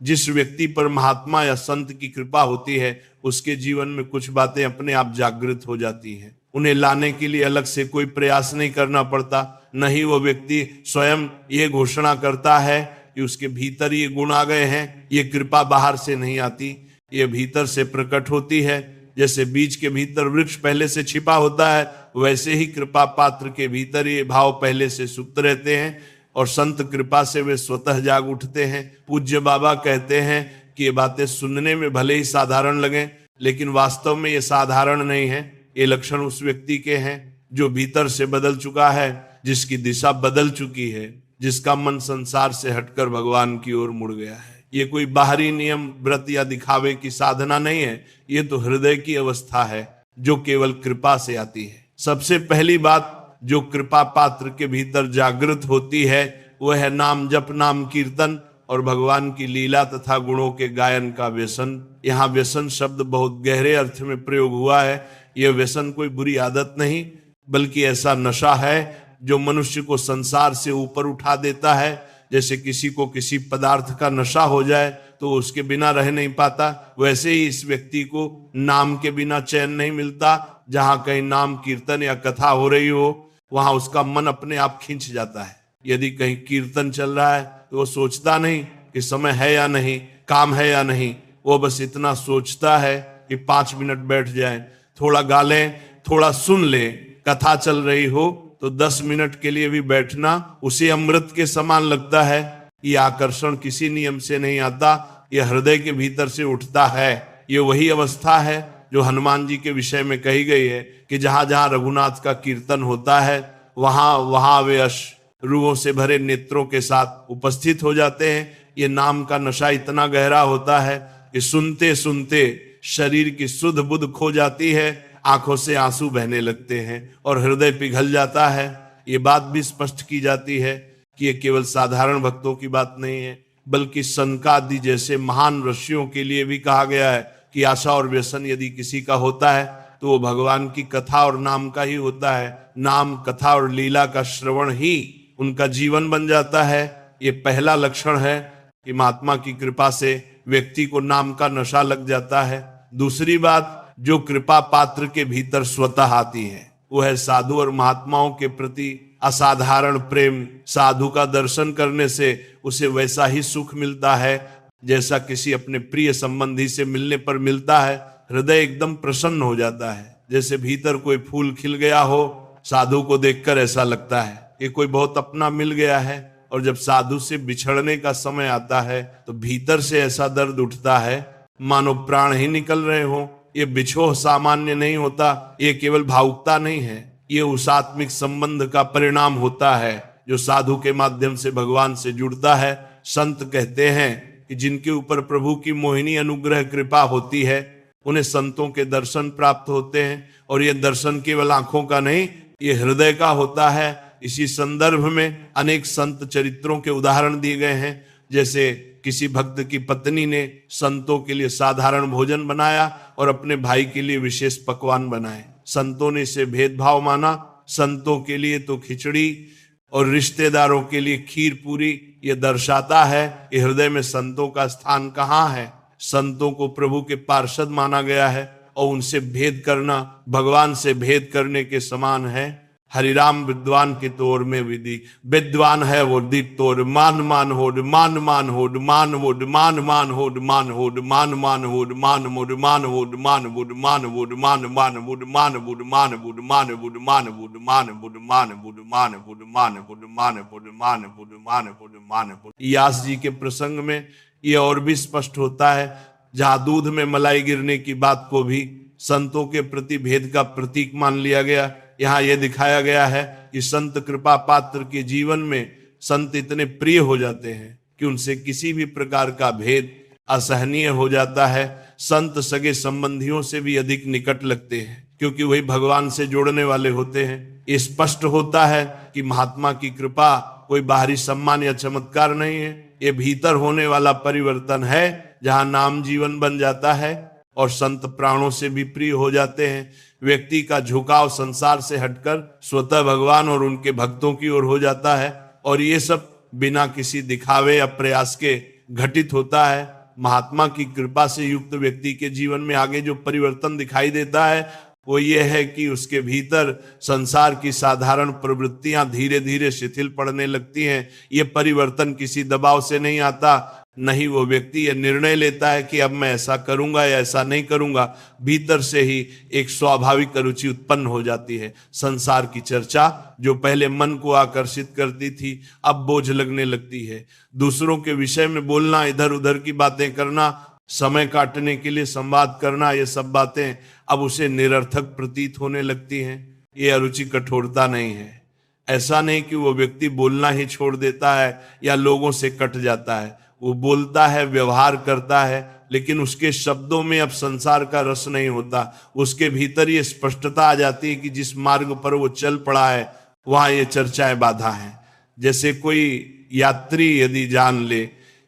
जिस व्यक्ति पर महात्मा या संत की कृपा होती है उसके जीवन में कुछ बातें अपने आप जागृत हो जाती हैं। उन्हें लाने के लिए अलग से कोई प्रयास नहीं करना पड़ता। न ही वो व्यक्ति स्वयं ये घोषणा करता है कि उसके भीतर ये गुण आ गए हैं। ये कृपा बाहर से नहीं आती, ये भीतर से प्रकट होती है। जैसे बीज के भीतर वृक्ष पहले से छिपा होता है, वैसे ही कृपा पात्र के भीतर ये भाव पहले से सुप्त रहते हैं और संत कृपा से वे स्वतः जाग उठते हैं। पूज्य बाबा कहते हैं कि ये बातें सुनने में भले ही साधारण लगें, लेकिन वास्तव में ये साधारण नहीं है। ये लक्षण उस व्यक्ति के हैं जो भीतर से बदल चुका है, जिसकी दिशा बदल चुकी है, जिसका मन संसार से हटकर भगवान की ओर मुड़ गया है। ये कोई बाहरी नियम, व्रत या दिखावे की साधना नहीं है। ये तो हृदय की अवस्था है जो केवल कृपा से आती है। सबसे पहली बात जो कृपा पात्र के भीतर जागृत होती है वह है नाम जप, नाम कीर्तन और भगवान की लीला तथा गुणों के गायन का व्यसन। यहाँ व्यसन शब्द बहुत गहरे अर्थ में प्रयोग हुआ है। यह व्यसन कोई बुरी आदत नहीं, बल्कि ऐसा नशा है जो मनुष्य को संसार से ऊपर उठा देता है। जैसे किसी को किसी पदार्थ का नशा हो जाए तो उसके बिना रह नहीं पाता, वैसे ही इस व्यक्ति को नाम के बिना चैन नहीं मिलता। जहां कहीं नाम कीर्तन या कथा हो रही हो वहां उसका मन अपने आप खींच जाता है। यदि कहीं कीर्तन चल रहा है तो वो सोचता नहीं कि समय है या नहीं, काम है या नहीं, वो बस इतना सोचता है कि 5 मिनट बैठ जाए, थोड़ा गा लें, थोड़ा सुन ले। कथा चल रही हो तो 10 मिनट के लिए भी बैठना उसे अमृत के समान लगता है। ये आकर्षण किसी नियम से नहीं आता, ये हृदय के भीतर से उठता है। ये वही अवस्था है जो हनुमान जी के विषय में कही गई है कि जहां जहां रघुनाथ का कीर्तन होता है वहां वे अश्रुओं से भरे नेत्रों के साथ उपस्थित हो जाते हैं। ये नाम का नशा इतना गहरा होता है कि सुनते सुनते शरीर की सुध बुध खो जाती है, आंखों से आंसू बहने लगते हैं और हृदय पिघल जाता है। ये बात भी स्पष्ट की जाती है कि ये केवल साधारण भक्तों की बात नहीं है, बल्कि सनकादि जैसे महान ऋषियों के लिए भी कहा गया है कि आशा और व्यसन यदि किसी का होता है तो वो भगवान की कथा और नाम का ही होता है। नाम, कथा और लीला का श्रवण ही उनका जीवन बन जाता है। ये पहला लक्षण है कि महात्मा की कृपा से व्यक्ति को नाम का नशा लग जाता है। दूसरी बात जो कृपा पात्र के भीतर स्वतः आती है वो है साधु और महात्माओं के प्रति असाधारण प्रेम। साधु का दर्शन करने से उसे वैसा ही सुख मिलता है जैसा किसी अपने प्रिय संबंधी से मिलने पर मिलता है। हृदय एकदम प्रसन्न हो जाता है, जैसे भीतर कोई फूल खिल गया हो। साधु को देखकर ऐसा लगता है कि कोई बहुत अपना मिल गया है, और जब साधु से बिछड़ने का समय आता है तो भीतर से ऐसा दर्द उठता है मानो प्राण ही निकल रहे हो। ये बिछोह सामान्य नहीं होता, ये केवल भावुकता नहीं है, ये उस आत्मिक संबंध का परिणाम होता है जो साधु के माध्यम से भगवान से जुड़ता है। संत कहते हैं कि जिनके ऊपर प्रभु की मोहिनी अनुग्रह कृपा होती है उन्हें संतों के दर्शन प्राप्त होते हैं, और ये दर्शन केवल आंखों का नहीं, ये हृदय का होता है। इसी संदर्भ में अनेक संत चरित्रों के उदाहरण दिए गए हैं। जैसे किसी भक्त की पत्नी ने संतों के लिए साधारण भोजन बनाया और अपने भाई के लिए विशेष पकवान बनाए। संतों ने इसे भेदभाव माना। संतों के लिए तो खिचड़ी और रिश्तेदारों के लिए खीर पूरी। ये दर्शाता है कि हृदय में संतों का स्थान कहाँ है। संतों को प्रभु के पार्षद माना गया है और उनसे भेद करना भगवान से भेद करने के समान है। हरिराम विद्वान के तोर में विधि, विद्वान है वो दी तोर मान मान होड मान मान होड मान वोड मान मान होड मान होड मान मान होड मान वोड मान होड मान वोड मान वोड मान मान वोड मान वोड मान वोड मान वोड मान वोड मान वोड मान वोड मान वोड मान वोड मान वोड मान वोड मान वोड मान वोड। यास जी के प्रसंग में ये और भी स्पष्ट होता है, जहां दूध में मलाई गिरने की बात को भी संतों के प्रति भेद का प्रतीक मान लिया गया। यहाँ यह दिखाया गया है कि संत कृपा पात्र के जीवन में संत इतने प्रिय हो जाते हैं कि उनसे किसी भी प्रकार का भेद असहनीय हो जाता है। संत सगे संबंधियों से भी अधिक निकट लगते हैं क्योंकि वही भगवान से जोड़ने वाले होते हैं। ये स्पष्ट होता है कि महात्मा की कृपा कोई बाहरी सम्मान या चमत्कार नहीं है, ये भीतर होने वाला परिवर्तन है जहां नाम जीवन बन जाता है और संत प्राणों से भी प्रिय हो जाते हैं। व्यक्ति का झुकाव संसार से हटकर स्वतः भगवान और उनके भक्तों की ओर हो जाता है, और ये सब बिना किसी दिखावे या प्रयास के घटित होता है। महात्मा की कृपा से युक्त व्यक्ति के जीवन में आगे जो परिवर्तन दिखाई देता है वो ये है कि उसके भीतर संसार की साधारण प्रवृत्तियां धीरे धीरे शिथिल पड़ने लगती हैं। ये परिवर्तन किसी दबाव से नहीं आता, नहीं वो व्यक्ति ये निर्णय लेता है कि अब मैं ऐसा करूंगा या ऐसा नहीं करूंगा। भीतर से ही एक स्वाभाविक रुचि उत्पन्न हो जाती है। संसार की चर्चा जो पहले मन को आकर्षित करती थी अब बोझ लगने लगती है। दूसरों के विषय में बोलना, इधर उधर की बातें करना, समय काटने के लिए संवाद करना, ये सब बातें अब उसे निरर्थक प्रतीत होने लगती हैं। ये अरुचि कठोरता नहीं है। ऐसा नहीं कि वो व्यक्ति बोलना ही छोड़ देता है या लोगों से कट जाता है। वो बोलता है, व्यवहार करता है, लेकिन उसके शब्दों में अब संसार का रस नहीं होता। उसके भीतर ये स्पष्टता आ जाती है कि जिस मार्ग पर वो चल पड़ा है वहां ये चर्चाएं बाधा है। जैसे कोई यात्री यदि जान ले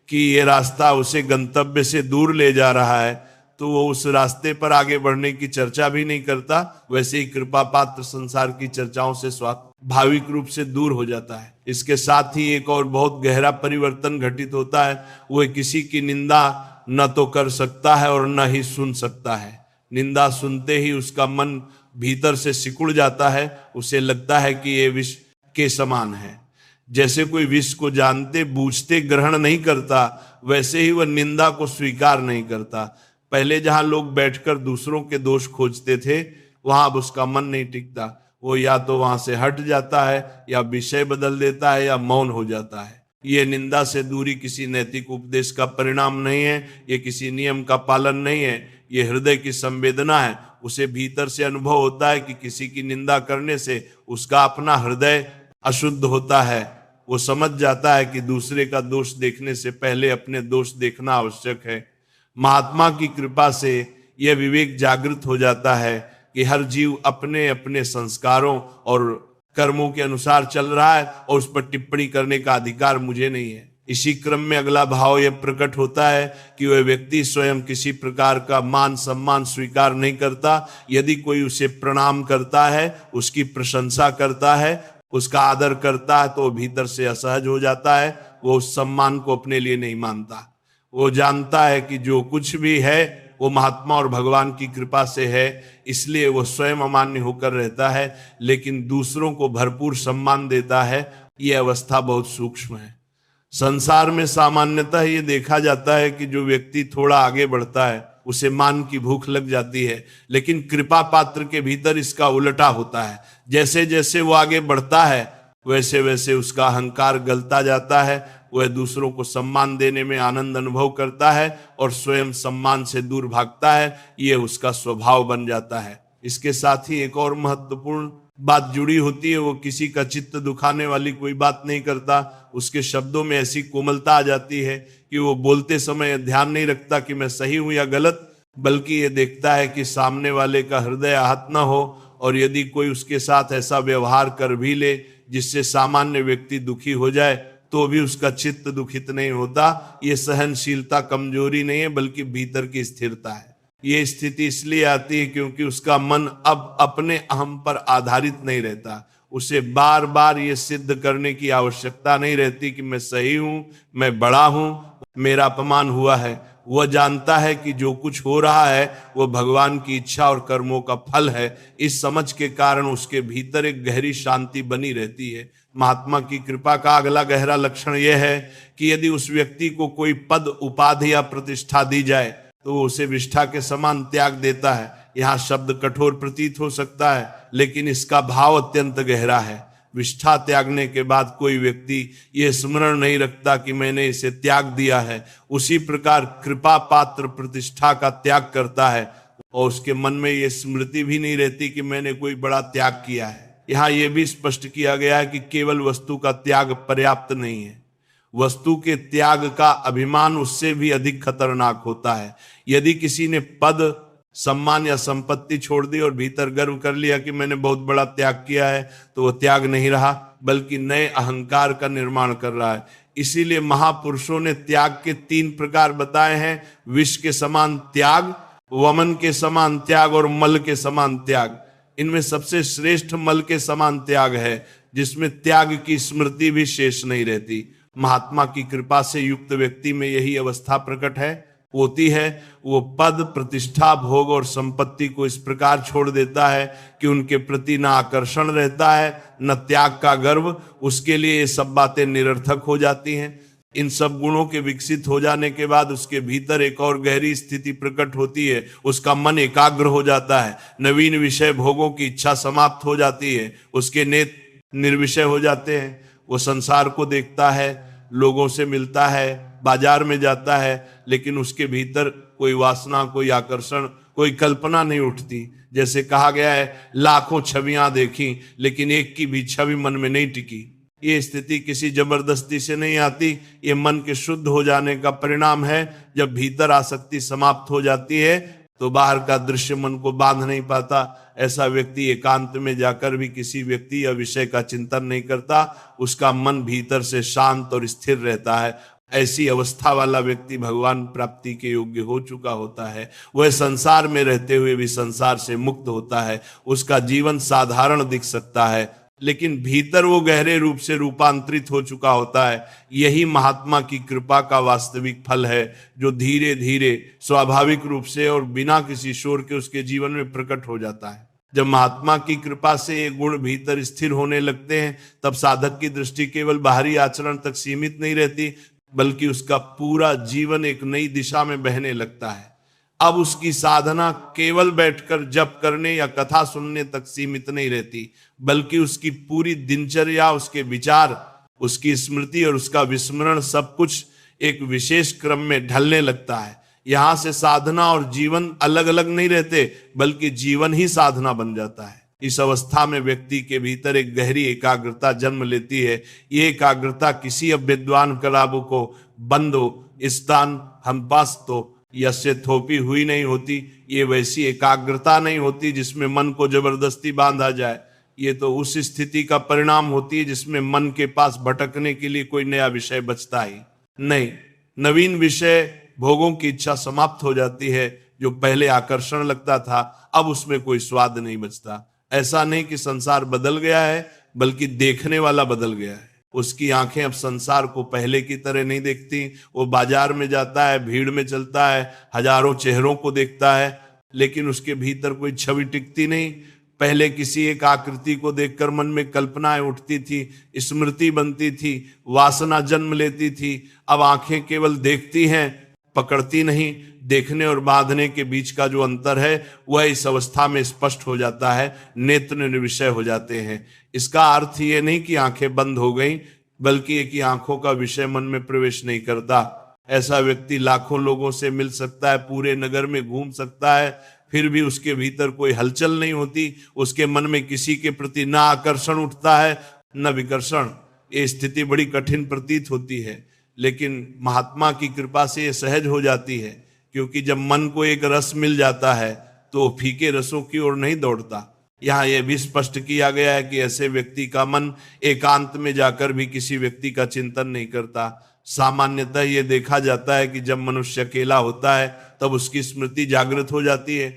कि ये रास्ता उसे गंतव्य से दूर ले जा रहा है तो वो उस रास्ते पर आगे बढ़ने की चर्चा भी नहीं करता। वैसे ही कृपा पात्र संसार की चर्चाओं से स्वाभाविक रूप से दूर हो जाता है। इसके साथ ही एक और बहुत गहरा परिवर्तन घटित होता है। वो किसी की निंदा न तो कर सकता है और न ही सुन सकता है। निंदा सुनते ही उसका मन भीतर से सिकुड़ जाता है। उसे लगता है कि ये विष के समान है। जैसे कोई विष को जानते बूझते ग्रहण नहीं करता, वैसे ही वह निंदा को स्वीकार नहीं करता। पहले जहां लोग बैठकर दूसरों के दोष खोजते थे वहां अब उसका मन नहीं टिकता। वो या तो वहां से हट जाता है या विषय बदल देता है या मौन हो जाता है। ये निंदा से दूरी किसी नैतिक उपदेश का परिणाम नहीं है, ये किसी नियम का पालन नहीं है, ये हृदय की संवेदना है। उसे भीतर से अनुभव होता है कि किसी की निंदा करने से उसका अपना हृदय अशुद्ध होता है। वो समझ जाता है कि दूसरे का दोष देखने से पहले अपने दोष देखना आवश्यक है। महात्मा की कृपा से यह विवेक जागृत हो जाता है कि हर जीव अपने अपने संस्कारों और कर्मों के अनुसार चल रहा है और उस पर टिप्पणी करने का अधिकार मुझे नहीं है। इसी क्रम में अगला भाव यह प्रकट होता है कि वह व्यक्ति स्वयं किसी प्रकार का मान सम्मान स्वीकार नहीं करता। यदि कोई उसे प्रणाम करता है, उसकी प्रशंसा करता है, उसका आदर करता है तो भीतर से असहज हो जाता है। वो उस सम्मान को अपने लिए नहीं मानता। वो जानता है कि जो कुछ भी है वो महात्मा और भगवान की कृपा से है, इसलिए वो स्वयं अमान्य होकर रहता है, लेकिन दूसरों को भरपूर सम्मान देता है। ये अवस्था बहुत सूक्ष्म है। संसार में सामान्यतः ये देखा जाता है कि जो व्यक्ति थोड़ा आगे बढ़ता है उसे मान की भूख लग जाती है, लेकिन कृपा पात्र के भीतर इसका उल्टा होता है। जैसे जैसे वो आगे बढ़ता है वैसे वैसे उसका अहंकार गलता जाता है। वह दूसरों को सम्मान देने में आनंद अनुभव करता है और स्वयं सम्मान से दूर भागता है। ये उसका स्वभाव बन जाता है। इसके साथ ही एक और महत्वपूर्ण बात जुड़ी होती है। वो किसी का चित्त दुखाने वाली कोई बात नहीं करता। उसके शब्दों में ऐसी कोमलता आ जाती है कि वो बोलते समय ध्यान नहीं रखता कि मैं सही हूं या गलत, बल्कि ये देखता है कि सामने वाले का हृदय आहत न हो। और यदि कोई उसके साथ ऐसा व्यवहार कर भी ले जिससे सामान्य व्यक्ति दुखी हो जाए तो भी उसका चित्त दुखित नहीं होता। ये सहनशीलता कमजोरी नहीं है बल्कि भीतर की स्थिरता है। ये स्थिति इसलिए आती है क्योंकि उसका मन अब अपने अहम पर आधारित नहीं रहता। उसे बार बार ये सिद्ध करने की आवश्यकता नहीं रहती कि मैं सही हूं, मैं बड़ा हूं, मेरा अपमान हुआ है। वह जानता है कि जो कुछ हो रहा है वो भगवान की इच्छा और कर्मों का फल है। इस समझ के कारण उसके भीतर एक गहरी शांति बनी रहती है। महात्मा की कृपा का अगला गहरा लक्षण यह है कि यदि उस व्यक्ति को कोई पद, उपाधि या प्रतिष्ठा दी जाए तो वो उसे विष्ठा के समान त्याग देता है। यहाँ शब्द कठोर प्रतीत हो सकता है, लेकिन इसका भाव अत्यंत गहरा है। विष्ठा त्यागने के बाद कोई व्यक्ति ये स्मरण नहीं रखता कि मैंने इसे त्याग दिया है। उसी प्रकार कृपा पात्र प्रतिष्ठा का त्याग करता है और उसके मन में ये स्मृति भी नहीं रहती कि मैंने कोई बड़ा त्याग किया है। यहाँ यह भी स्पष्ट किया गया है कि केवल वस्तु का त्याग पर्याप्त नहीं है। वस्तु के त्याग का अभिमान उससे भी अधिक खतरनाक होता है। यदि किसी ने पद, सम्मान या संपत्ति छोड़ दी और भीतर गर्व कर लिया कि मैंने बहुत बड़ा त्याग किया है, तो वह त्याग नहीं रहा बल्कि नए अहंकार का निर्माण कर रहा है। इसीलिए महापुरुषों ने त्याग के 3 प्रकार बताए हैं: विष के समान त्याग, वमन के समान त्याग और मल के समान त्याग। इनमें सबसे श्रेष्ठ मल के समान त्याग है, जिसमें त्याग की स्मृति भी शेष नहीं रहती। महात्मा की कृपा से युक्त व्यक्ति में यही अवस्था प्रकट है। होती है, वो पद, प्रतिष्ठा, भोग और संपत्ति को इस प्रकार छोड़ देता है कि उनके प्रति न आकर्षण रहता है, न त्याग का गर्व। उसके लिए ये सब बातें निरर्थक हो जाती हैं। इन सब गुणों के विकसित हो जाने के बाद उसके भीतर एक और गहरी स्थिति प्रकट होती है। उसका मन एकाग्र हो जाता है, नवीन विषय भोगों की इच्छा समाप्त हो जाती है, उसके नेत्र निर्विषय हो जाते हैं। वो संसार को देखता है, लोगों से मिलता है, बाजार में जाता है, लेकिन उसके भीतर कोई वासना, कोई आकर्षण, कोई कल्पना नहीं उठती। जैसे कहा गया है, लाखों छवियां देखी लेकिन एक की भी छवि मन में नहीं टिकी। ये स्थिति किसी जबरदस्ती से नहीं आती, ये मन के शुद्ध हो जाने का परिणाम है। जब भीतर आसक्ति समाप्त हो जाती है तो बाहर का दृश्य मन को बांध नहीं पाता। ऐसा व्यक्ति एकांत में जाकर भी किसी व्यक्ति या विषय का चिंतन नहीं करता, उसका मन भीतर से शांत और स्थिर रहता है। ऐसी अवस्था वाला व्यक्ति भगवान प्राप्ति के योग्य हो चुका होता है। वह संसार में रहते हुए भी संसार से मुक्त होता है। उसका जीवन साधारण दिख सकता है, लेकिन भीतर वो गहरे रूप से रूपांतरित हो चुका होता है। यही महात्मा की कृपा का वास्तविक फल है, जो धीरे धीरे स्वाभाविक रूप से और बिना किसी शोर के उसके जीवन में प्रकट हो जाता है। जब महात्मा की कृपा से ये गुण भीतर स्थिर होने लगते हैं, तब साधक की दृष्टि केवल बाहरी आचरण तक सीमित नहीं रहती, बल्कि उसका पूरा जीवन एक नई दिशा में बहने लगता है। अब उसकी साधना केवल बैठकर जप करने या कथा सुनने तक सीमित नहीं रहती, बल्कि उसकी पूरी दिनचर्या, उसके विचार, उसकी स्मृति और उसका विस्मरण सब कुछ एक विशेष क्रम में ढलने लगता है। यहां से साधना और जीवन अलग अलग नहीं रहते, बल्कि जीवन ही साधना बन जाता है। इस अवस्था में व्यक्ति के भीतर एक गहरी एकाग्रता जन्म लेती है। ये एकाग्रता किसी अविद्वान कलाबु को बंदो स्थान हम पास तो यस्य थोपी हुई नहीं होती। ये वैसी एकाग्रता नहीं होती जिसमें मन को जबरदस्ती बांधा जाए। ये तो उस स्थिति का परिणाम होती है जिसमें मन के पास भटकने के लिए कोई नया विषय बचता ही नहीं। नवीन विषय भोगों की इच्छा समाप्त हो जाती है। जो पहले आकर्षण लगता था, अब उसमें कोई स्वाद नहीं बचता। ऐसा नहीं कि संसार बदल गया है, बल्कि देखने वाला बदल गया है। उसकी आंखें अब संसार को पहले की तरह नहीं देखती। वो बाजार में जाता है, भीड़ में चलता है, हजारों चेहरों को देखता है, लेकिन उसके भीतर कोई छवि टिकती नहीं। पहले किसी एक आकृति को देखकर मन में कल्पनाएं उठती थी, स्मृति बनती थी, वासना जन्म लेती थी। अब आंखें केवल देखती हैं, पकड़ती नहीं। देखने और बांधने के बीच का जो अंतर है वह इस अवस्था में स्पष्ट हो जाता है। नेत्र निर्विषय हो जाते हैं। इसका अर्थ ये नहीं कि आंखें बंद हो गई, बल्कि ये कि आंखों का विषय मन में प्रवेश नहीं करता। ऐसा व्यक्ति लाखों लोगों से मिल सकता है, पूरे नगर में घूम सकता है, फिर भी उसके भीतर कोई हलचल नहीं होती। उसके मन में किसी के प्रति ना आकर्षण उठता है, न विकर्षण। ये स्थिति बड़ी कठिन प्रतीत होती है, लेकिन महात्मा की कृपा से ये सहज हो जाती है। क्योंकि जब मन को एक रस मिल जाता है तो फीके रसों की ओर नहीं दौड़ता। यहाँ यह भी स्पष्ट किया गया है कि ऐसे व्यक्ति का मन एकांत में जाकर भी किसी व्यक्ति का चिंतन नहीं करता। सामान्यतः ये देखा जाता है कि जब मनुष्य अकेला होता है तब उसकी स्मृति जागृत हो जाती है।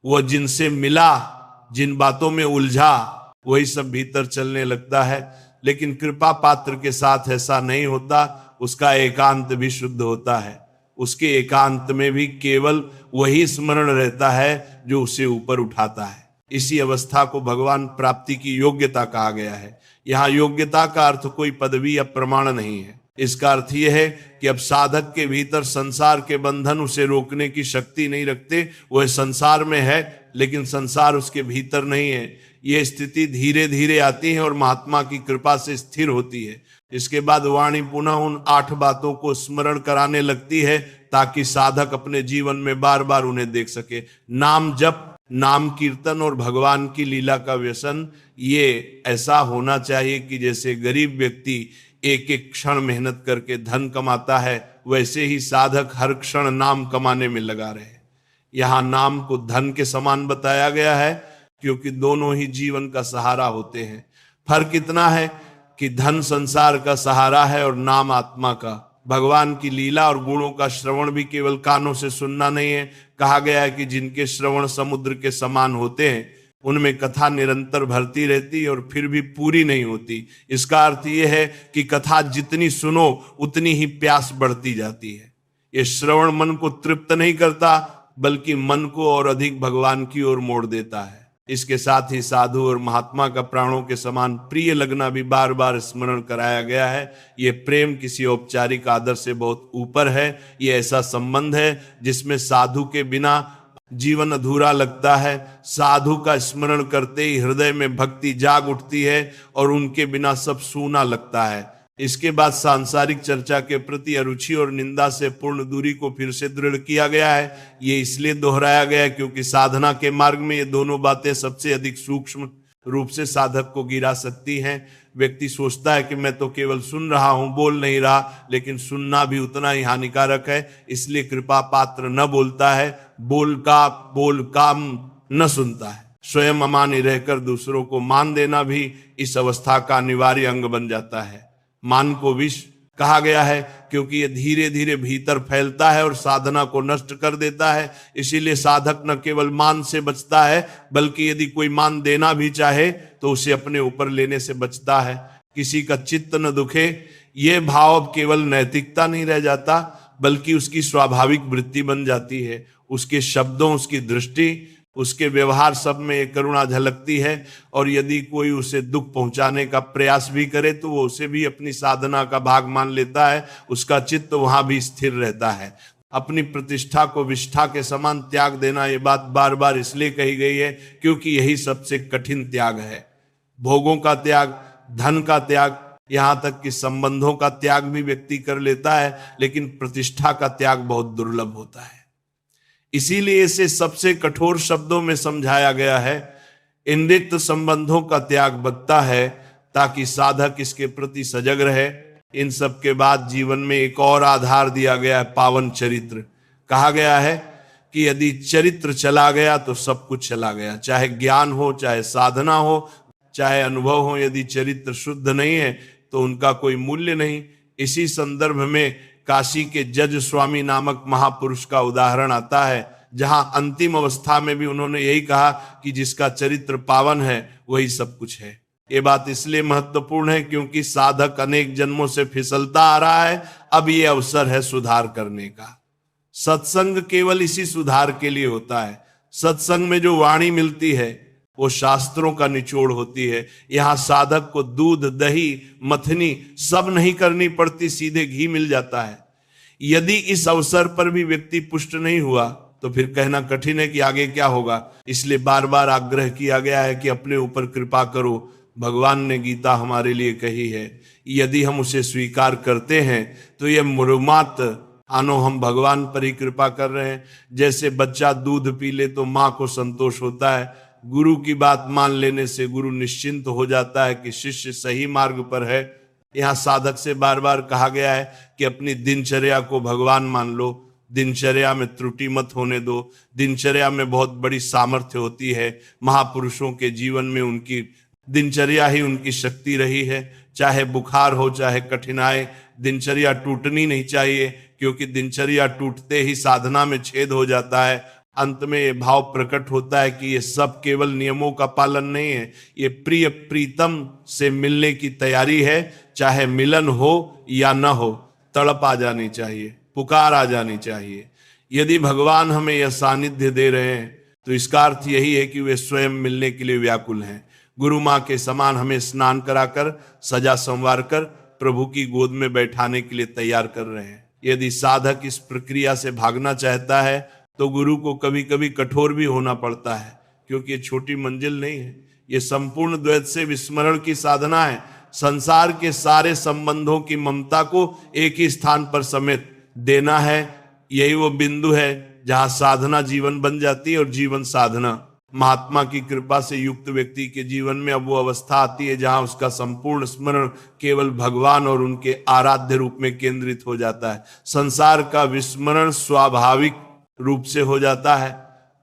वह जिनसे मिला, जिन बातों में उलझा, वही सब भीतर चलने लगता है। लेकिन कृपा पात्र के साथ ऐसा नहीं होता। उसका एकांत भी शुद्ध होता है। उसके एकांत में भी केवल वही स्मरण रहता है जो उसे ऊपर उठाता है। इसी अवस्था को भगवान प्राप्ति की योग्यता कहा गया है। यहाँ योग्यता का अर्थ कोई पदवी या प्रमाण नहीं है। इसका अर्थ यह है कि अब साधक के भीतर संसार के बंधन उसे रोकने की शक्ति नहीं रखते। वह संसार में है, लेकिन संसार उसके भीतर नहीं है। यह स्थिति धीरे धीरे आती है और महात्मा की कृपा से स्थिर होती है। इसके बाद वाणी पुनः उन 8 बातों को स्मरण कराने लगती है, ताकि साधक अपने जीवन में बार बार उन्हें देख सके। नाम जप, नाम कीर्तन और भगवान की लीला का व्यसन, ये ऐसा होना चाहिए कि जैसे गरीब व्यक्ति एक एक क्षण मेहनत करके धन कमाता है, वैसे ही साधक हर क्षण नाम कमाने में लगा रहे। यहाँ नाम को धन के समान बताया गया है, क्योंकि दोनों ही जीवन का सहारा होते हैं। फर्क इतना है कि धन संसार का सहारा है और नाम आत्मा का। भगवान की लीला और गुणों का श्रवण भी केवल कानों से सुनना नहीं है। कहा गया है कि जिनके श्रवण समुद्र के समान होते हैं, उनमें कथा निरंतर भरती रहती और फिर भी पूरी नहीं होती। इसका अर्थ यह है कि कथा जितनी सुनो उतनी ही प्यास बढ़ती जाती है। ये श्रवण मन को तृप्त नहीं करता, बल्कि मन को और अधिक भगवान की ओर मोड़ देता है। इसके साथ ही साधु और महात्मा का प्राणों के समान प्रिय लगना भी बार बार स्मरण कराया गया है। ये प्रेम किसी औपचारिक आदर से बहुत ऊपर है। ये ऐसा संबंध है जिसमें साधु के बिना जीवन अधूरा लगता है। साधु का स्मरण करते ही हृदय में भक्ति जाग उठती है और उनके बिना सब सूना लगता है। इसके बाद सांसारिक चर्चा के प्रति अरुचि और निंदा से पूर्ण दूरी को फिर से दृढ़ किया गया है। ये इसलिए दोहराया गया है क्योंकि साधना के मार्ग में ये दोनों बातें सबसे अधिक सूक्ष्म रूप से साधक को गिरा सकती हैं। व्यक्ति सोचता है कि मैं तो केवल सुन रहा हूं, बोल नहीं रहा, लेकिन सुनना भी उतना ही हानिकारक है। इसलिए कृपा पात्र न बोलता है, बोल काम न सुनता है। स्वयं अमानी रहकर दूसरों को मान देना भी इस अवस्था का अनिवार्य अंग बन जाता है। मान को विष कहा गया है क्योंकि ये धीरे धीरे भीतर फैलता है और साधना को नष्ट कर देता है। इसीलिए साधक न केवल मान से बचता है, बल्कि यदि कोई मान देना भी चाहे तो उसे अपने ऊपर लेने से बचता है। किसी का चित्त न दुखे, ये भाव अब केवल नैतिकता नहीं रह जाता, बल्कि उसकी स्वाभाविक वृत्ति बन जाती है। उसके शब्दों, उसकी दृष्टि, उसके व्यवहार सब में एक करुणा झलकती है। और यदि कोई उसे दुख पहुंचाने का प्रयास भी करे तो वो उसे भी अपनी साधना का भाग मान लेता है। उसका चित्त वहां भी स्थिर रहता है। अपनी प्रतिष्ठा को विष्ठा के समान त्याग देना, ये बात बार बार इसलिए कही गई है क्योंकि यही सबसे कठिन त्याग है। भोगों का त्याग, धन का त्याग, यहाँ तक कि संबंधों का त्याग भी व्यक्ति कर लेता है, लेकिन प्रतिष्ठा का त्याग बहुत दुर्लभ होता है। इसीलिए इसे सबसे कठोर शब्दों में समझाया गया है। इन रिक्त संबंधों का त्याग बचता है ताकि साधक इसके प्रति सजग रहे। इन सब के बाद जीवन में एक और आधार दिया गया है, पावन चरित्र। कहा गया है कि यदि चरित्र चला गया तो सब कुछ चला गया, चाहे ज्ञान हो, चाहे साधना हो, चाहे अनुभव हो। यदि चरित्र शुद्ध नहीं है तो उनका कोई मूल्य नहीं। इसी संदर्भ में काशी के जज स्वामी नामक महापुरुष का उदाहरण आता है, जहां अंतिम अवस्था में भी उन्होंने यही कहा कि जिसका चरित्र पावन है वही सब कुछ है। ये बात इसलिए महत्वपूर्ण है क्योंकि साधक अनेक जन्मों से फिसलता आ रहा है। अब ये अवसर है सुधार करने का। सत्संग केवल इसी सुधार के लिए होता है। सत्संग में जो वाणी मिलती है वो शास्त्रों का निचोड़ होती है। यहाँ साधक को दूध, दही, मथनी सब नहीं करनी पड़ती, सीधे घी मिल जाता है। यदि इस अवसर पर भी व्यक्ति पुष्ट नहीं हुआ तो फिर कहना कठिन है कि आगे क्या होगा। इसलिए बार बार आग्रह किया गया है कि अपने ऊपर कृपा करो। भगवान ने गीता हमारे लिए कही है, यदि हम उसे स्वीकार करते हैं तो यह मुरुमात आनो हम भगवान पर ही कृपा कर रहे हैं। जैसे बच्चा दूध पी ले तो माँ को संतोष होता है, गुरु की बात मान लेने से गुरु निश्चिंत हो जाता है कि शिष्य सही मार्ग पर है। यहाँ साधक से बार बार कहा गया है कि अपनी दिनचर्या को भगवान मान लो, दिनचर्या में त्रुटि मत होने दो। दिनचर्या में बहुत बड़ी सामर्थ्य होती है। महापुरुषों के जीवन में उनकी दिनचर्या ही उनकी शक्ति रही है। चाहे बुखार हो, चाहे कठिनाई, दिनचर्या टूटनी नहीं चाहिए, क्योंकि दिनचर्या टूटते ही साधना में छेद हो जाता है। अंत में ये भाव प्रकट होता है कि ये सब केवल नियमों का पालन नहीं है, ये प्रिय प्रीतम से मिलने की तैयारी है। चाहे मिलन हो या न हो, तड़प आ जानी चाहिए, पुकार आ जानी चाहिए। यदि भगवान हमें यह सानिध्य दे रहे हैं तो इसका अर्थ यही है कि वे स्वयं मिलने के लिए व्याकुल हैं। गुरु माँ के समान हमें स्नान कराकर, सजा संवार कर प्रभु की गोद में बैठाने के लिए तैयार कर रहे हैं। यदि साधक इस प्रक्रिया से भागना चाहता है तो गुरु को कभी कभी कठोर भी होना पड़ता है, क्योंकि ये छोटी मंजिल नहीं है। ये संपूर्ण द्वैत से विस्मरण की साधना है। संसार के सारे संबंधों की ममता को एक ही स्थान पर समेत देना है। यही वो बिंदु है जहां साधना जीवन बन जाती है और जीवन साधना। महात्मा की कृपा से युक्त व्यक्ति के जीवन में अब वो अवस्था आती है जहां उसका संपूर्ण स्मरण केवल भगवान और उनके आराध्य रूप में केंद्रित हो जाता है। संसार का विस्मरण स्वाभाविक रूप से हो जाता है।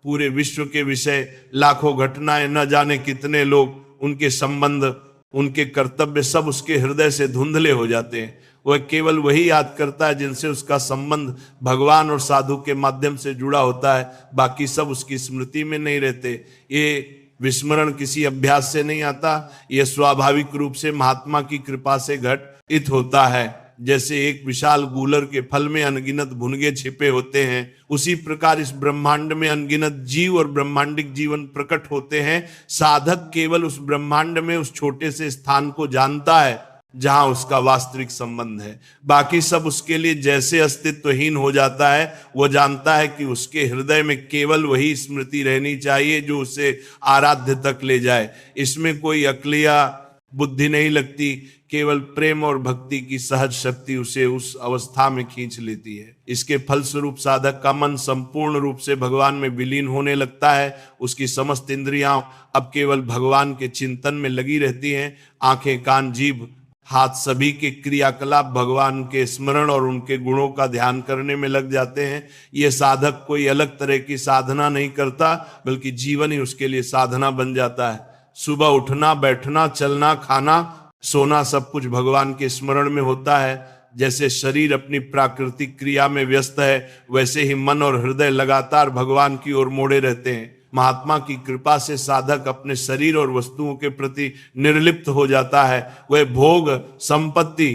पूरे विश्व के विषय, लाखों घटनाएं, न जाने कितने लोग, उनके संबंध, उनके कर्तव्य सब उसके हृदय से धुंधले हो जाते हैं। वह केवल वही याद करता है जिनसे उसका संबंध भगवान और साधु के माध्यम से जुड़ा होता है। बाकी सब उसकी स्मृति में नहीं रहते। ये विस्मरण किसी अभ्यास से नहीं आता, यह स्वाभाविक रूप से महात्मा की कृपा से घटित होता है। जैसे एक विशाल गूलर के फल में अनगिनत भुनगे छिपे होते हैं, उसी प्रकार इस ब्रह्मांड में अनगिनत जीव और ब्रह्मांडिक जीवन प्रकट होते हैं। साधक केवल उस ब्रह्मांड में उस छोटे से स्थान को जानता है जहां उसका वास्तविक संबंध है। बाकी सब उसके लिए जैसे अस्तित्वहीन हो जाता है। वो जानता है कि उसके हृदय में केवल वही स्मृति रहनी चाहिए जो उसे आराध्य तक ले जाए। इसमें कोई अक्लिया बुद्धि नहीं लगती, केवल प्रेम और भक्ति की सहज शक्ति उसे उस अवस्था में खींच लेती है। इसके फलस्वरूप साधक का मन संपूर्ण रूप से भगवान में विलीन होने लगता है। उसकी समस्त इंद्रियां अब केवल भगवान के चिंतन में लगी रहती हैं। आंखें, कान, जीभ, हाथ सभी के क्रियाकलाप भगवान के स्मरण और उनके गुणों का ध्यान करने में लग जाते हैं। ये साधक कोई अलग तरह की साधना नहीं करता, बल्कि जीवन ही उसके लिए साधना बन जाता है। सुबह उठना, बैठना, चलना, खाना, सोना सब कुछ भगवान के स्मरण में होता है। जैसे शरीर अपनी प्राकृतिक क्रिया में व्यस्त है, वैसे ही मन और हृदय लगातार भगवान की ओर मोड़े रहते हैं। महात्मा की कृपा से साधक अपने शरीर और वस्तुओं के प्रति निर्लिप्त हो जाता है। वह भोग, संपत्ति,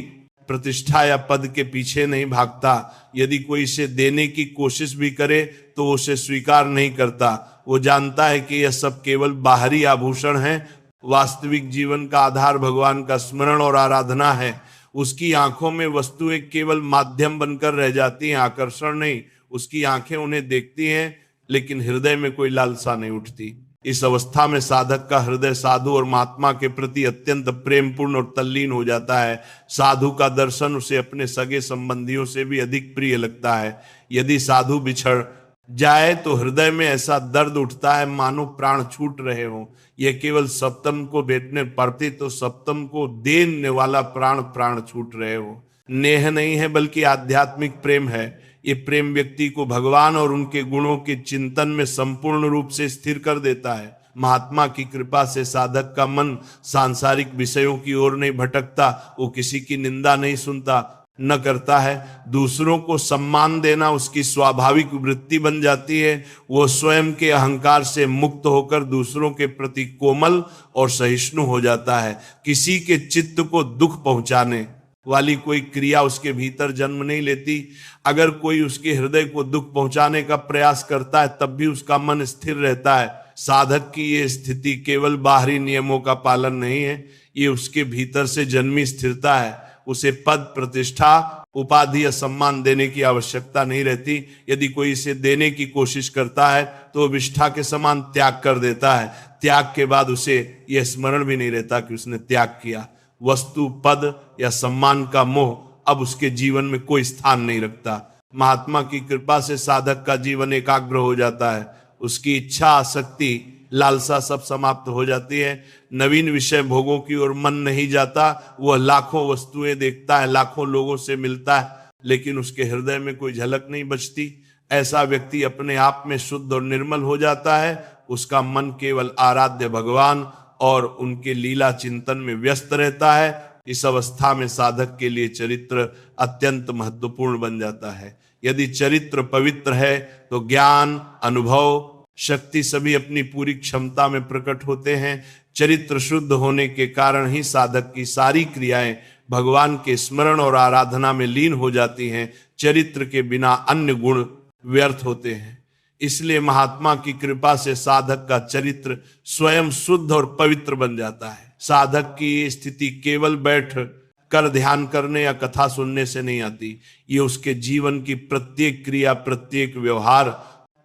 प्रतिष्ठा या पद के पीछे नहीं भागता। यदि कोई इसे देने की कोशिश भी करे तो उसे स्वीकार नहीं करता। वो जानता है कि यह सब केवल बाहरी आभूषण है। वास्तविक जीवन का आधार भगवान का स्मरण और आराधना है। उसकी आंखों में वस्तुएं केवल माध्यम बनकर रह जाती हैं, आकर्षण नहीं। उसकी आंखें उन्हें देखती हैं, लेकिन हृदय में कोई लालसा नहीं उठती। इस अवस्था में साधक का हृदय साधु और महात्मा के प्रति अत्यंत प्रेमपूर्ण और तल्लीन हो जाता है। साधु का दर्शन उसे अपने सगे संबंधियों से भी अधिक प्रिय लगता है। यदि साधु बिछड़ जाए तो हृदय में ऐसा दर्द उठता है मानो प्राण छूट रहे हो। यह केवल सप्तम को भेटने पड़ती तो सप्तम को देने वाला प्राण छूट रहे हो। नेह नहीं है बल्कि आध्यात्मिक प्रेम है। ये प्रेम व्यक्ति को भगवान और उनके गुणों के चिंतन में संपूर्ण रूप से स्थिर कर देता है। महात्मा की कृपा से साधक का मन सांसारिक विषयों की ओर नहीं भटकता। वो किसी की निंदा नहीं सुनता न करता है। दूसरों को सम्मान देना उसकी स्वाभाविक वृत्ति बन जाती है। वो स्वयं के अहंकार से मुक्त होकर दूसरों के प्रति कोमल और सहिष्णु हो जाता है। किसी के चित्त को दुख पहुंचाने वाली कोई क्रिया उसके भीतर जन्म नहीं लेती। अगर कोई उसके हृदय को दुख पहुंचाने का प्रयास करता है तब भी उसका मन स्थिर रहता है। साधक की ये स्थिति केवल बाहरी नियमों का पालन नहीं है, ये उसके भीतर से जन्मी स्थिरता है। उसे पद, प्रतिष्ठा, उपाधि या सम्मान देने की आवश्यकता नहीं रहती। यदि कोई इसे देने की कोशिश करता है तो विष्ठा के समान त्याग कर देता है। त्याग के बाद उसे यह स्मरण भी नहीं रहता कि उसने त्याग किया। वस्तु, पद या सम्मान का मोह अब उसके जीवन में कोई स्थान नहीं रखता। महात्मा की कृपा से साधक का जीवन एकाग्र हो जाता है। उसकी इच्छा, आसक्ति, लालसा सब समाप्त हो जाती है। नवीन विषय भोगों की ओर मन नहीं जाता। वह लाखों वस्तुएं देखता है, लाखों लोगों से मिलता है, लेकिन उसके हृदय में कोई झलक नहीं बचती। ऐसा व्यक्ति अपने आप में शुद्ध और निर्मल हो जाता है। उसका मन केवल आराध्य भगवान और उनके लीला चिंतन में व्यस्त रहता है। इस अवस्था में साधक के लिए चरित्र अत्यंत महत्वपूर्ण बन जाता है। यदि चरित्र पवित्र है तो ज्ञान, अनुभव, शक्ति सभी अपनी पूरी क्षमता में प्रकट होते हैं। चरित्र शुद्ध होने के कारण ही साधक की सारी क्रियाएं भगवान के स्मरण और आराधना में लीन हो जाती हैं। चरित्र के बिना अन्य गुण व्यर्थ होते हैं। इसलिए महात्मा की कृपा से साधक का चरित्र स्वयं शुद्ध और पवित्र बन जाता है। साधक की ये स्थिति केवल बैठ कर ध्यान करने या कथा सुनने से नहीं आती। ये उसके जीवन की प्रत्येक क्रिया, प्रत्येक व्यवहार,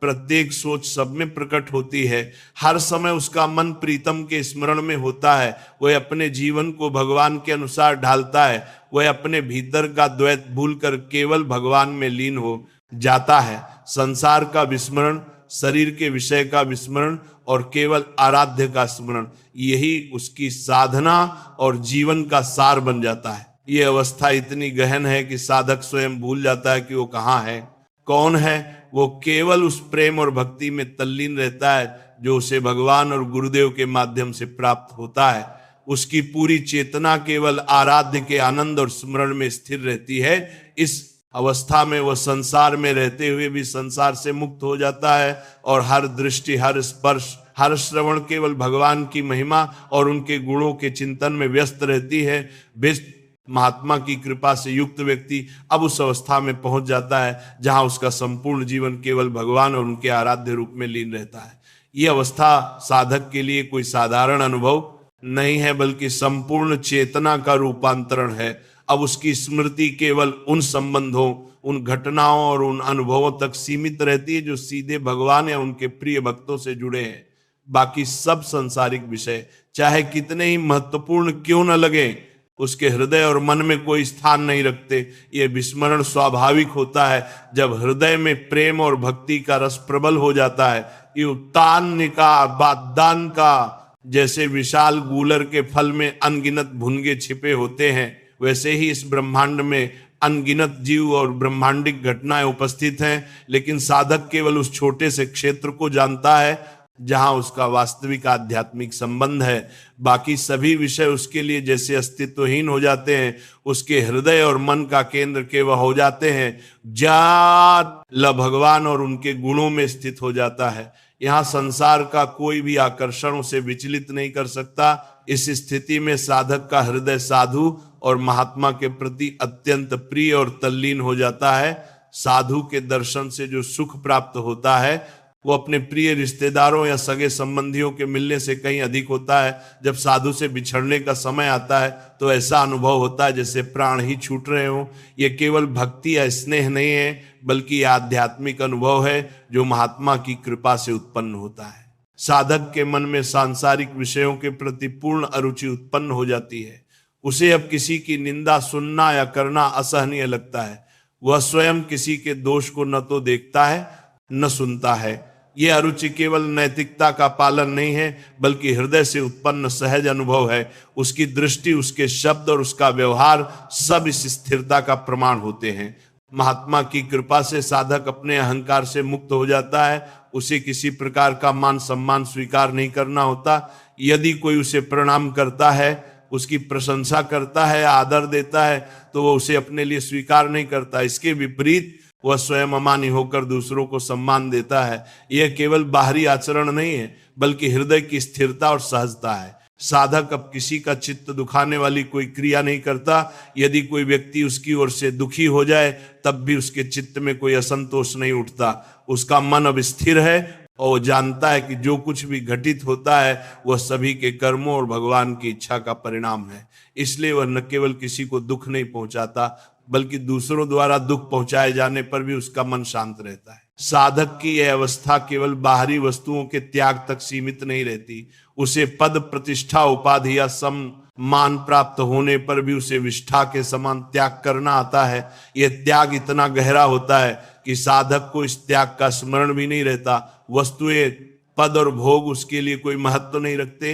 प्रत्येक सोच सब में प्रकट होती है। हर समय उसका मन प्रीतम के स्मरण में होता है। वह अपने जीवन को भगवान के अनुसार ढालता है। वह अपने भीतर का द्वैत भूलकर केवल भगवान में लीन हो जाता है। संसार का विस्मरण, शरीर के विषय का विस्मरण और केवल आराध्य का स्मरण, यही उसकी साधना और जीवन का सार बन जाता है। यह अवस्था इतनी गहन है कि साधक स्वयं भूल जाता है कि वो कहाँ है, कौन है। वो केवल उस प्रेम और भक्ति में तल्लीन रहता है जो उसे भगवान और गुरुदेव के माध्यम से प्राप्त होता है। उसकी पूरी चेतना केवल आराध्य के आनंद और स्मरण में स्थिर रहती है। इस अवस्था में वह संसार में रहते हुए भी संसार से मुक्त हो जाता है और हर दृष्टि, हर स्पर्श, हर श्रवण केवल भगवान की महिमा और उनके गुणों के चिंतन में व्यस्त रहती है। महात्मा की कृपा से युक्त व्यक्ति अब उस अवस्था में पहुंच जाता है जहां उसका संपूर्ण जीवन केवल भगवान और उनके आराध्य रूप में लीन रहता है। यह अवस्था साधक के लिए कोई साधारण अनुभव नहीं है, बल्कि संपूर्ण चेतना का रूपांतरण है। अब उसकी स्मृति केवल उन संबंधों, उन घटनाओं और उन अनुभवों तक सीमित रहती है जो सीधे भगवान या उनके प्रिय भक्तों से जुड़े हैं। बाकी सब सांसारिक विषय चाहे कितने ही महत्वपूर्ण क्यों न लगे, उसके हृदय और मन में कोई स्थान नहीं रखते। ये विस्मरण स्वाभाविक होता है जब हृदय में प्रेम और भक्ति का रस प्रबल हो जाता है। ये उत्तान का, बादान का, जैसे विशाल गूलर के फल में अनगिनत भुनगे छिपे होते हैं, वैसे ही इस ब्रह्मांड में अनगिनत जीव और ब्रह्मांडिक घटनाएं उपस्थित हैं, लेकिन साधक केवल उस छोटे से क्षेत्र को जानता है जहां उसका वास्तविक आध्यात्मिक संबंध है। बाकी सभी विषय उसके लिए जैसे अस्तित्वहीन हो जाते हैं। उसके हृदय और मन का केंद्र केवल हो जाते हैं ज्ञान भगवान और उनके गुणों में स्थित हो जाता है। यहाँ संसार का कोई भी आकर्षण उसे विचलित नहीं कर सकता। इस स्थिति में साधक का हृदय साधु और महात्मा के प्रति अत्यंत प्रिय और तल्लीन हो जाता है। साधु के दर्शन से जो सुख प्राप्त होता है वो अपने प्रिय रिश्तेदारों या सगे संबंधियों के मिलने से कहीं अधिक होता है। जब साधु से बिछड़ने का समय आता है तो ऐसा अनुभव होता है जैसे प्राण ही छूट रहे हों। ये केवल भक्ति या स्नेह नहीं है, बल्कि आध्यात्मिक अनुभव है जो महात्मा की कृपा से उत्पन्न होता है। साधक के मन में सांसारिक विषयों के प्रति पूर्ण अरुचि उत्पन्न हो जाती है। उसे अब किसी की निंदा सुनना या करना असहनीय लगता है। वह स्वयं किसी के दोष को न तो देखता है न सुनता है। यह अरुचि केवल नैतिकता का पालन नहीं है, बल्कि हृदय से उत्पन्न सहज अनुभव है। उसकी दृष्टि, उसके शब्द और उसका व्यवहार सब इस स्थिरता का प्रमाण होते हैं। महात्मा की कृपा से साधक अपने अहंकार से मुक्त हो जाता है। उसे किसी प्रकार का मान सम्मान स्वीकार नहीं करना होता। यदि कोई उसे प्रणाम करता है, उसकी प्रशंसा करता है, आदर देता है, तो वह उसे अपने लिए स्वीकार नहीं करता। इसके विपरीत वह स्वयं अमानी होकर दूसरों को सम्मान देता है। यह केवल बाहरी आचरण नहीं है, बल्कि हृदय की स्थिरता और सहजता है। साधक अब किसी का चित्त दुखाने वाली कोई क्रिया नहीं करता। यदि कोई व्यक्ति उसकी ओर से दुखी हो जाए, तब भी उसके चित्त में कोई असंतोष नहीं उठता। उसका मन अब स्थिर है और वो जानता है कि जो कुछ भी घटित होता है वह सभी के कर्मों और भगवान की इच्छा का परिणाम है। इसलिए वह न केवल किसी को दुख नहीं पहुंचाता, बल्कि दूसरों द्वारा दुख पहुंचाए जाने पर भी उसका मन शांत रहता है। साधक की यह अवस्था केवल बाहरी वस्तुओं के त्याग तक सीमित नहीं रहती। उसे पद, प्रतिष्ठा, उपाधि या सम्मान प्राप्त होने पर भी उसे विष्ठा के समान त्याग करना आता है। यह त्याग इतना गहरा होता है कि साधक को इस त्याग का स्मरण भी नहीं रहता। वस्तुएं, पद और भोग उसके लिए कोई महत्व नहीं रखते।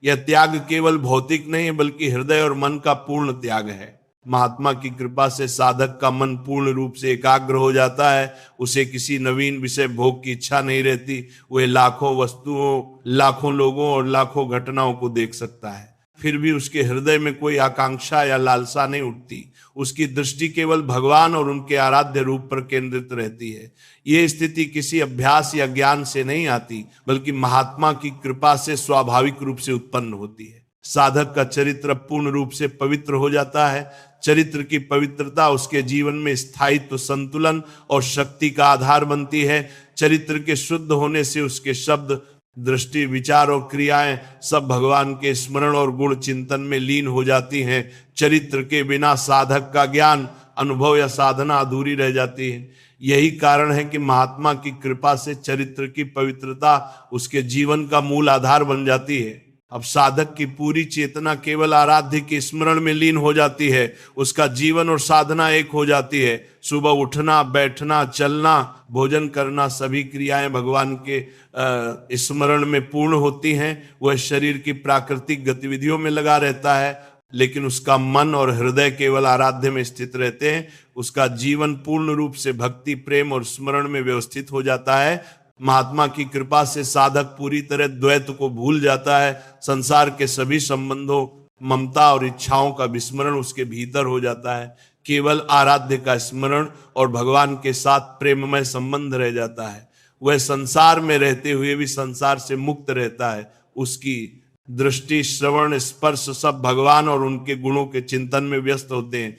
यह त्याग केवल भौतिक नहीं है, बल्कि हृदय और मन का पूर्ण त्याग है। महात्मा की कृपा से साधक का मन पूर्ण रूप से एकाग्र हो जाता है। उसे किसी नवीन विषय भोग की इच्छा नहीं रहती। वह लाखों वस्तुओं, लाखों लोगों और लाखों घटनाओं को देख सकता है, फिर भी उसके हृदय में कोई आकांक्षा या लालसा नहीं उठती। उसकी दृष्टि केवल भगवान और उनके आराध्य रूप पर केंद्रित रहती है। यह स्थिति किसी अभ्यास या ज्ञान से नहीं आती, बल्कि महात्मा की कृपा से स्वाभाविक रूप से उत्पन्न होती है। साधक का चरित्र पूर्ण रूप से पवित्र हो जाता है। चरित्र की पवित्रता उसके जीवन में स्थायित्व, संतुलन और शक्ति का आधार बनती है। चरित्र के शुद्ध होने से उसके शब्द, दृष्टि, विचार और क्रियाएं सब भगवान के स्मरण और गुण चिंतन में लीन हो जाती हैं। चरित्र के बिना साधक का ज्ञान, अनुभव या साधना अधूरी रह जाती है। यही कारण है कि महात्मा की कृपा से चरित्र की पवित्रता उसके जीवन का मूल आधार बन जाती है। अब साधक की पूरी चेतना केवल आराध्य के स्मरण में लीन हो जाती है। उसका जीवन और साधना एक हो जाती है। सुबह उठना, बैठना, चलना, भोजन करना, सभी क्रियाएं भगवान के स्मरण में पूर्ण होती हैं। वह शरीर की प्राकृतिक गतिविधियों में लगा रहता है, लेकिन उसका मन और हृदय केवल आराध्य में स्थित रहते हैं। उसका जीवन पूर्ण रूप से भक्ति, प्रेम और स्मरण में व्यवस्थित हो जाता है। महात्मा की कृपा से साधक पूरी तरह द्वैत को भूल जाता है। संसार के सभी संबंधों, ममता और इच्छाओं का विस्मरण उसके भीतर हो जाता है। केवल आराध्य का स्मरण और भगवान के साथ प्रेममय संबंध रह जाता है। वह संसार में रहते हुए भी संसार से मुक्त रहता है। उसकी दृष्टि, श्रवण, स्पर्श सब भगवान और उनके गुणों के चिंतन में व्यस्त होते हैं।